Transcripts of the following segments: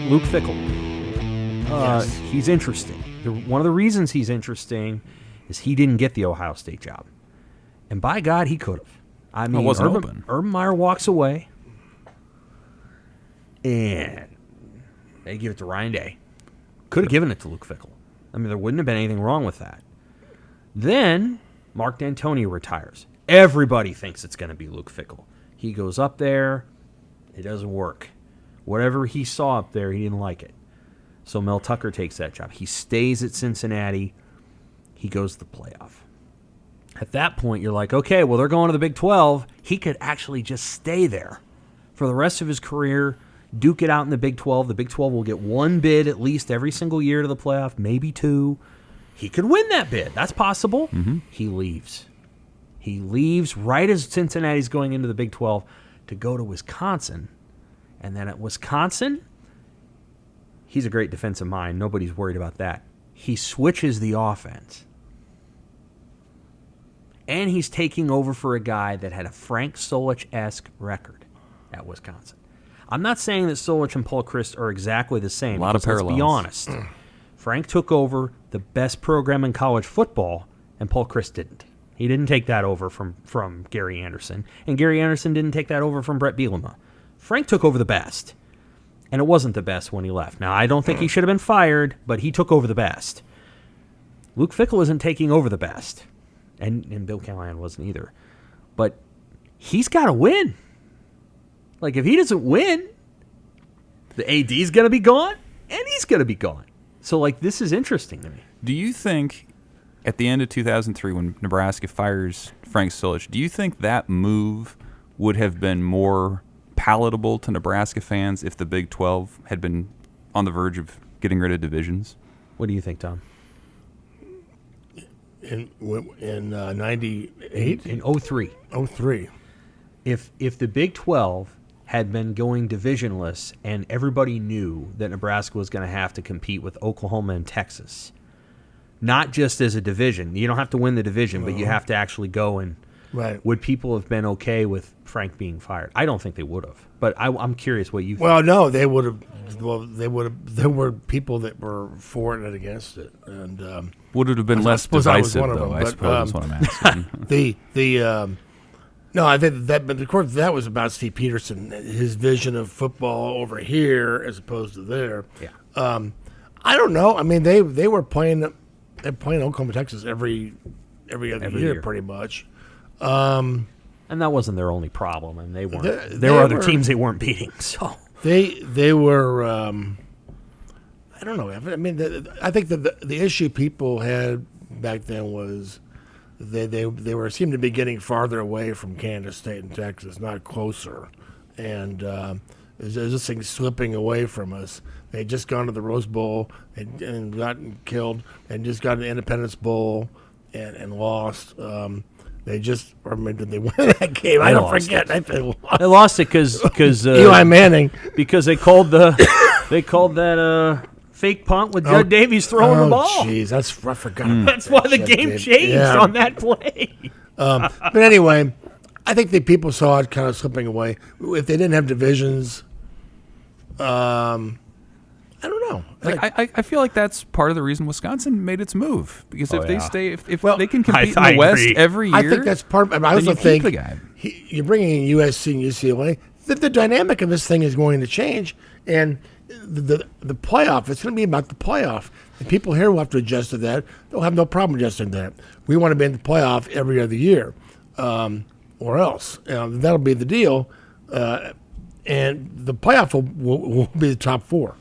Luke Fickell. Yes. He's interesting. One of the reasons he's interesting is he didn't get the Ohio State job. And by God, he could have. I mean, It wasn't open. Urban Meyer walks away, and they give it to Ryan Day. Could have given it to Luke Fickell. I mean, there wouldn't have been anything wrong with that. Then Mark D'Antonio retires. Everybody thinks it's going to be Luke Fickell. He goes up there. It doesn't work. Whatever he saw up there, he didn't like it. So Mel Tucker takes that job. He stays at Cincinnati. He goes to the playoff. At that point, you're like, okay, well, they're going to the Big 12. He could actually just stay there for the rest of his career, duke it out in the Big 12. The Big 12 will get one bid at least every single year to the playoff, maybe two. He could win that bid. That's possible. Mm-hmm. He leaves. He leaves right as Cincinnati's going into the Big 12 to go to Wisconsin. And then at Wisconsin, he's a great defensive mind. Nobody's worried about that. He switches the offense. And he's taking over for a guy that had a Frank Solich-esque record at Wisconsin. I'm not saying that Solich and Paul Chryst are exactly the same. A lot of parallels. Let's be honest. Frank took over the best program in college football, and Paul Chryst didn't. He didn't take that over from Gary Anderson, and Gary Anderson didn't take that over from Brett Bielema. Frank took over the best, and it wasn't the best when he left. Now, I don't think he should have been fired, but he took over the best. Luke Fickell isn't taking over the best, and Bill Callahan wasn't either. But he's got to win. Like, if he doesn't win, the AD's going to be gone, and he's going to be gone. So, like, this is interesting to me. Do you think at the end of 2003 when Nebraska fires Frank Solich, do you think that move would have been more palatable to Nebraska fans if the Big 12 had been on the verge of getting rid of divisions? What do you think, Tom? In 98? In 03. 03. If the Big 12 had been going divisionless and everybody knew that Nebraska was going to have to compete with Oklahoma and Texas, not just as a division. You don't have to win the division, but you have to actually go and Right. would people have been okay with Frank being fired? I don't think they would have. But I'm curious what you think. Well, no, they would have. Well, they would have. There were people that were for it and against it, and Would it have been less suppose I was divisive, one of though? them, I but, suppose is what I'm asking. no, I think that. But of course, that was about Steve Peterson, his vision of football over here as opposed to there. Yeah. I don't know. I mean, they were playing. They're playing Oklahoma, Texas every other year, pretty much. And that wasn't their only problem, and they weren't. They there were other were- teams they weren't beating. So They were. I don't know. I mean, I think that the issue people had back then was they seemed to be getting farther away from Kansas State and Texas, not closer, and there's this thing slipping away from us. They'd just gone to the Rose Bowl and gotten killed, and just got an Independence Bowl and lost. They just, or did they win that game? I don't forget. they lost it because Eli Manning. because they called that fake punt with Judd Davies throwing the ball. Jeez, I forgot. about That's that why the shit, game dude. changed Yeah. on that play. But anyway, I think the people saw it kind of slipping away. If they didn't have divisions, I don't know. I feel like that's part of the reason Wisconsin made its move, because if they yeah. stay, if Well, they can compete I in the West agree. every year, I think that's part. I then also you keep think the guy. you're bringing in USC and UCLA. The dynamic of this thing is going to change, and the playoff. It's going to be about the playoff. And people here will have to adjust to that. They'll have no problem adjusting to that. We want to be in the playoff every other year, or else that'll be the deal. And the playoff will be the top four.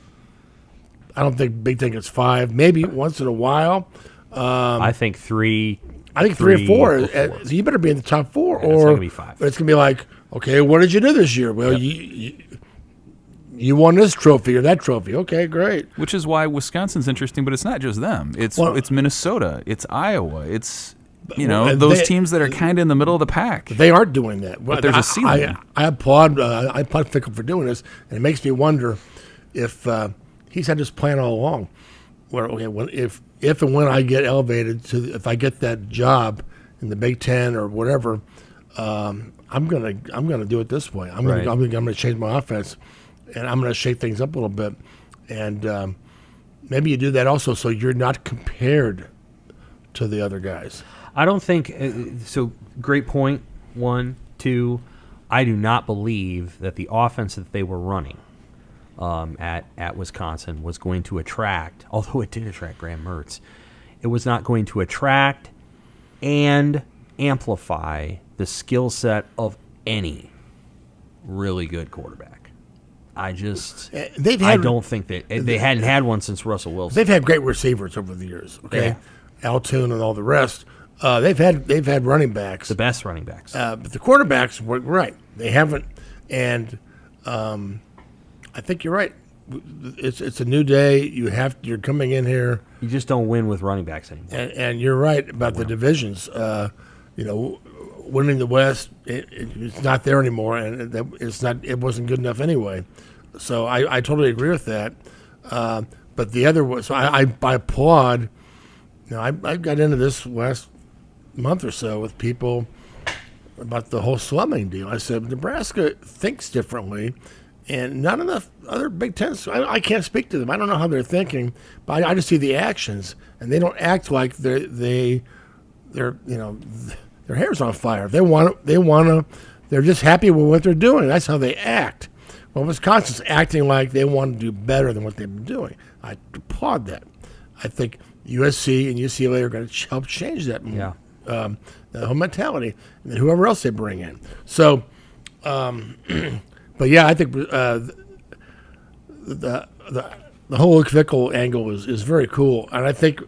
I don't think Big Ten gets five. Maybe once in a while. I think three. I think three or four. or four. So you better be in the top four, Yeah, it's not or gonna be five. It's going to be like, okay, what did you do this year? Well, you won this trophy or that trophy. Okay, great. Which is why Wisconsin's interesting, but it's not just them. It's Minnesota, it's Iowa, it's and those teams that are kind of in the middle of the pack. They aren't doing that. But there's a ceiling. I applaud Fickell for doing this, and it makes me wonder if he's had this plan all along. Where if and when I get elevated if I get that job in the Big Ten or whatever, I'm gonna do it this way. I'm gonna change my offense, and I'm gonna shake things up a little bit. And maybe you do that also so you're not compared to the other guys. I don't think so. Great point. 1, 2. I do not believe that the offense that they were running at Wisconsin was going to attract, although it did attract Graham Mertz, it was not going to attract and amplify the skill set of any really good quarterback. I don't think that they hadn't had one since Russell Wilson. They've had great receivers over the years. Okay, Altoon and all the rest. They've had running backs, the best running backs, but the quarterbacks were right. They haven't, and I think you're right. It's a new day. You're coming in here. You just don't win with running backs anymore. And you're right about the divisions. Winning the West, it's not there anymore, and it's not. It wasn't good enough anyway. So I totally agree with that. But the other was, so I applaud. I got into this last month or so with people about the whole slumming deal. I said Nebraska thinks differently, and none of the other Big Ten. I can't speak to them. I don't know how they're thinking, but I just see the actions, and they don't act like they're their hair's on fire. They want to. They're just happy with what they're doing. That's how they act. Well, Wisconsin's acting like they want to do better than what they've been doing. I applaud that. I think USC and UCLA are going to help change that. Yeah. The whole mentality, and whoever else they bring in. So, but yeah, I think the whole Luke Fickell angle is very cool, and I think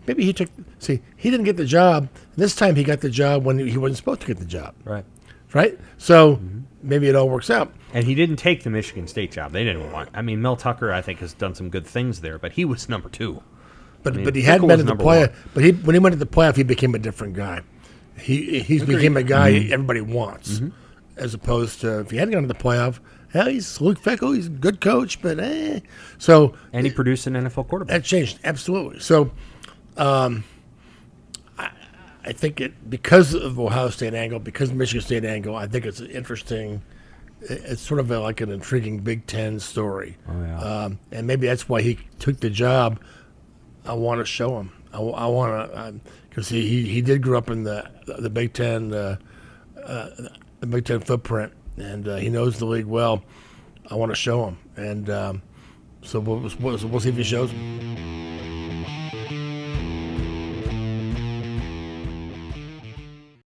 maybe he didn't get the job. This time he got the job when he wasn't supposed to get the job. Right. So maybe it all works out. And he didn't take the Michigan State job. They didn't want. I mean, Mel Tucker, I think, has done some good things there, but he was number 2. But he hadn't been in the playoff. But when he went to the playoff, he became a different guy. He became a guy everybody wants, as opposed to if he hadn't gone to the playoff. Hell, he's Luke Fickell. He's a good coach, but So and he produced an NFL quarterback. That changed absolutely. So, I think because of Ohio State angle, because of Michigan State angle, I think it's interesting. It's sort of like an intriguing Big Ten story. Oh, yeah. And maybe that's why he took the job. I want to show him. I want to, because he did grow up in the Big Ten, the Big Ten footprint, and he knows the league well. I want to show him, and so we'll see if he shows him.